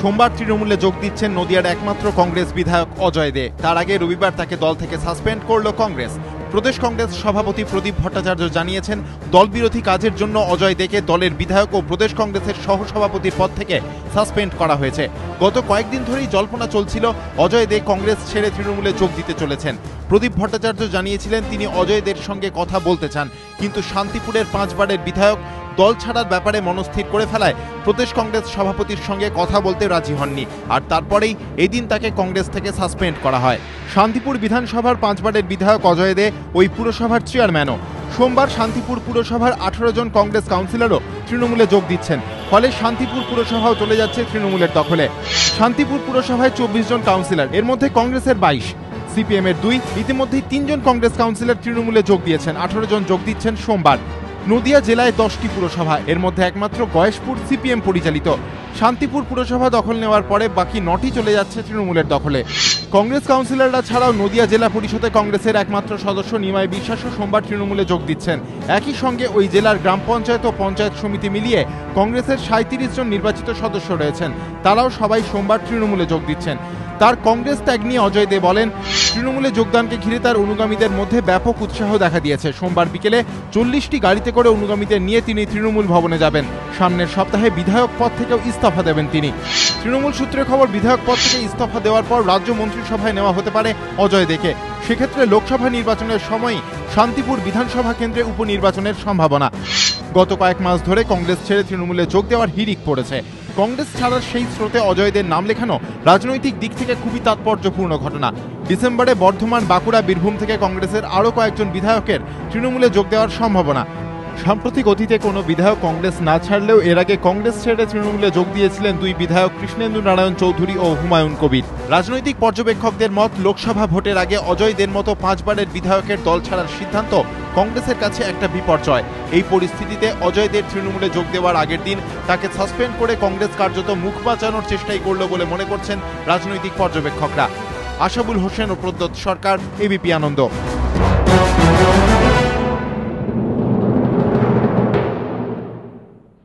সোমবার তৃণমূলে যোগ দিচ্ছেন নদিয়ার একমাত্র কংগ্রেস বিধায়ক অজয় দে। তার আগে রবিবার তাকে দল থেকে সাসপেন্ড করল কংগ্রেস। প্রদেশ কংগ্রেস সভাপতি প্রদীপ ভট্টাচার্য জানিয়েছেন, দলবিরোধী কাজের জন্য অজয় দেকে দলের বিধায়ক ও প্রদেশ কংগ্রেসের সহসভাপতির পদ থেকে সাসপেন্ড করা হয়েছে। গত কয়েকদিন ধরেই জল্পনা চলছিল অজয় দে কংগ্রেস ছেড়ে তৃণমূলে যোগ দিতে চলেছেন। প্রদীপ ভট্টাচার্য জানিয়েছিলেন তিনি অজয় দের সঙ্গে কথা বলতে চান, কিন্তু শান্তিপুরের 5 বারের বিধায়ক দল ছাড়ার ব্যাপারে মনস্থির করে ফেলায় প্রদেশ কংগ্রেস সভাপতির সঙ্গে কথা বলতে রাজি হননি। আর তারপরেই এদিন তাকে কংগ্রেস থেকে সাসপেন্ড করা হয়। শান্তিপুর বিধানসভার 5 বারের বিধায়ক অজয় দে ওই পুরসভার চেয়ারম্যানও। সোমবার শান্তিপুর পুরসভার 18 জন কংগ্রেস কাউন্সিলরও তৃণমূলে যোগ দিচ্ছেন, ফলে শান্তিপুর পুরসভাও চলে যাচ্ছে তৃণমূলের দখলে। শান্তিপুর পুরসভায় 24 জন কাউন্সিলর, এর মধ্যে কংগ্রেসের 22, সিপিএম এর 2। ইতিমধ্যেই 3 জন কংগ্রেস কাউন্সিলর তৃণমূলে যোগ দিয়েছেন, 18 জন যোগ দিচ্ছেন সোমবার। নদিয়া জেলায় 10টি পুরসভা, এর মধ্যে একমাত্র গয়েশপুর সিপিএম পরিচালিত। শান্তিপুর পুরসভা দখল নেওয়ার পরে বাকি 9টি চলে যাচ্ছে তৃণমূলের দখলে। কংগ্রেস কাউন্সিলররা ছাড়াও নদিয়া জেলা পরিষদে কংগ্রেসের একমাত্র সদস্য নিমাই বিশ্বাসও সোমবার তৃণমূলে যোগ দিচ্ছেন। একই সঙ্গে ওই জেলার গ্রাম পঞ্চায়েত ও পঞ্চায়েত সমিতি মিলিয়ে কংগ্রেসের 37 জন নির্বাচিত সদস্য রয়েছেন, তারাও সবাই সোমবার তৃণমূলে যোগ দিচ্ছেন। তার কংগ্রেস ত্যাগ নিয়ে অজয় দে বলেন, তৃণমূলে যোগদানকে ঘিরে তার অনুগামীদের মধ্যে ব্যাপক উৎসাহ দেখা দিয়েছে। সোমবার বিকেলে 40টি গাড়িতে করে অনুগামীদের নিয়ে তিনি তৃণমূল ভবনে যাবেন। সামনের সপ্তাহে বিধায়ক পদ থেকেও ইস্তফা দেবেন তিনি। তৃণমূল সূত্রে খবর, বিধায়ক পদ থেকে ইস্তফা দেওয়ার পর রাজ্য মন্ত্রিসভায় নেওয়া হতে পারে অজয় দেকে। সেক্ষেত্রে লোকসভা নির্বাচনের সময়ই শান্তিপুর বিধানসভা কেন্দ্রে উপনির্বাচনের সম্ভাবনা। গত কয়েক মাস ধরে কংগ্রেস ছেড়ে তৃণমূলে যোগ দেওয়ার হিড়িক পড়েছে। কংগ্রেস ছাড়ার সেই স্রোতে অজয়দের নাম লেখানো রাজনৈতিক দিক থেকে খুবই তাৎপর্যপূর্ণ ঘটনা। ডিসেম্বরে বর্ধমান, বাঁকুড়া, বীরভূম থেকে কংগ্রেসের আরও কয়েকজন বিধায়কের তৃণমূলে যোগ দেওয়ার সম্ভাবনা। সাম্প্রতিক অতীতে কোনো বিধায়ক কংগ্রেস না ছাড়লেও এর আগে কংগ্রেস ছেড়ে তৃণমূলে যোগ দিয়েছিলেন 2 বিধায়ক, কৃষ্ণেন্দু নারায়ণ চৌধুরী ও হুমায়ুন কবির। রাজনৈতিক পর্যবেক্ষকদের মত, লোকসভা ভোটের আগে অজয়দের মতো 5 বারের বিধায়কের দল ছাড়ার সিদ্ধান্ত কংগ্রেসের কাছে একটা বিপর্যয়। এই পরিস্থিতিতে অজয়দের তৃণমূলে যোগ দেওয়ার আগের দিন তাকে সাসপেন্ড করে কংগ্রেস কার্যত মুখ বাঁচানোর চেষ্টাই করল বলে মনে করছেন রাজনৈতিক পর্যবেক্ষকরা। আশাবুল হোসেন ও প্রদ্যোৎ সরকার, এবিপি আনন্দ।